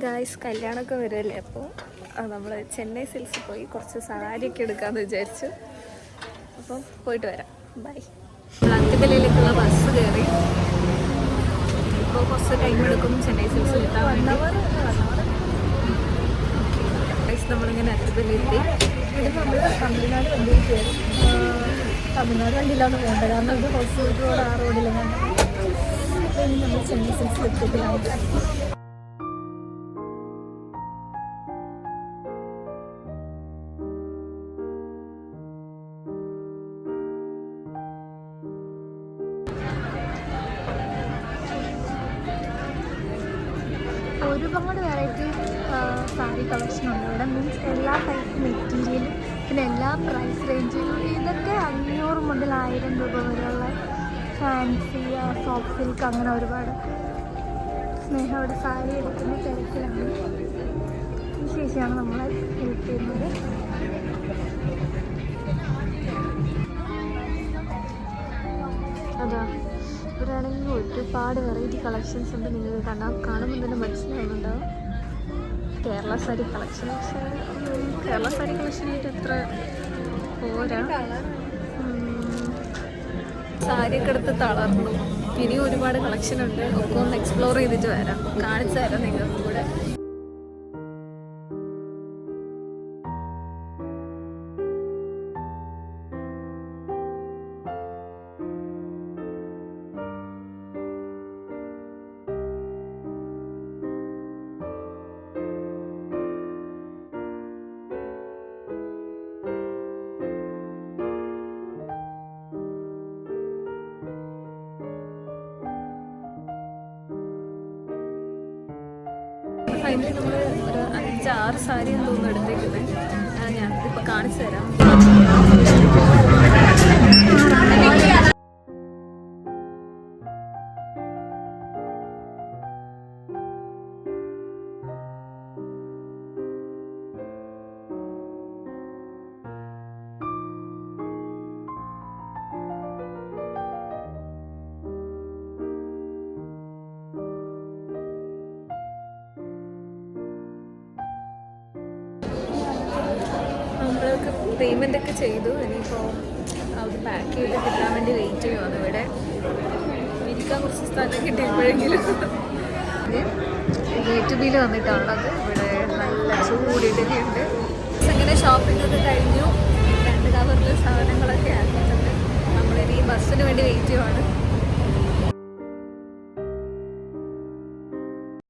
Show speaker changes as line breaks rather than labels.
Guys കല്യാണമൊക്കെ വരുമല്ലേ, അപ്പോൾ നമ്മൾ ചെന്നൈ സിൽക്സിൽ പോയി കുറച്ച് സാരിയൊക്കെ എടുക്കാമെന്ന് വിചാരിച്ചു. അപ്പോൾ പോയിട്ട് വരാം. ബൈ. അത്തിപ്പലയിലേക്കുള്ള ബസ് കയറി. ഇപ്പോൾ കുറച്ച് ടൈം എടുക്കും ചെന്നൈ സിൽക്സിൽ എത്താൻ വേണ്ടി. ഗായ്സ് നമ്മളിങ്ങനെ അത്തിപ്പലയിലെത്തി.
നമ്മൾ തമിഴ്നാട് വണ്ടിയിൽ കയറി. തമിഴ്നാട് വണ്ടിയിലാണ് പോകേണ്ടത്, കാരണം ഇത് ഹോസ്പിറ്റൽ റോഡ് ആ റോഡിലാണ്. അപ്പോൾ ഇനി നമ്മൾ ചെന്നൈ സിൽക്സിൽ എത്തിയിട്ടില്ല. ഒരുപാട് വെറൈറ്റി സാരി കളക്ഷൻ ഉണ്ട് ഇവിടെ. മീൻസ് എല്ലാ ടൈപ്പ് മെറ്റീരിയലും പിന്നെ എല്ലാ പ്രൈസ് റേഞ്ചിലും. ഇതൊക്കെ 500 മുതൽ 1000 രൂപ വരെയുള്ള ഫാൻസി സോഫ്റ്റ് സിൽക്ക് അങ്ങനെ ഒരുപാട്. സ്നേഹ അവിടെ സാരി എടുക്കുന്ന തിരക്കിലാണ്. ഈ ശേഷിയാണ് നമ്മളെ ഹെൽപ്പ് ചെയ്യുന്നത്. അതാ ഇവിടെയാണെങ്കിൽ ഒരുപാട് വെറൈറ്റി കളക്ഷൻസ് ഉണ്ട്. നിങ്ങൾ കാണുമ്പോൾ തന്നെ മനസ്സിലാവുന്നുണ്ടാവും. കേരള സാരി കളക്ഷൻ, പക്ഷേ കേരള സാരി കളക്ഷനായിട്ട് എത്ര പോരാ. സാരിയൊക്കെ എടുത്ത് തളർന്നു. ഇനിയും ഒരുപാട് കളക്ഷൻ ഉണ്ട്. ഒക്കെ ഒന്ന് എക്സ്പ്ലോർ ചെയ്തിട്ട് വരാം. കാണിച്ചു തരാം നിങ്ങൾക്ക് കൂടെ. ഫൈനലി നമ്മൾ ഒരു 5-6 സാരി തോന്നുന്നു എടുത്തേക്കുന്നത്. ഞാൻ ഇപ്പോൾ കാണിച്ചു തരാം. നമ്മൾക്ക് പേയ്മെൻ്റ് ഒക്കെ ചെയ്തു. ഇനിയിപ്പോൾ അത് പാക്ക് ചെയ്ത് കിട്ടാൻ വേണ്ടി വെയിറ്റ് ചെയ്യുവാണ്. ഇവിടെ ഇരിക്കാൻ കുറച്ച് സ്ഥലം കിട്ടിയപ്പോഴെങ്കിലും. ഗേറ്റ് ബിയിൽ വന്നിട്ടുള്ളത്. ഇവിടെ നല്ല ചൂടിടുകയുണ്ട്. അങ്ങനെ ഷോപ്പിംഗ് ഒക്കെ കഴിഞ്ഞു. 2 കവറിൽ സാധനങ്ങളൊക്കെ ആക്കിയിട്ടുണ്ട്. നമ്മളിനി ബസ്സിന് വേണ്ടി വെയിറ്റ് ചെയ്യുവാണ്.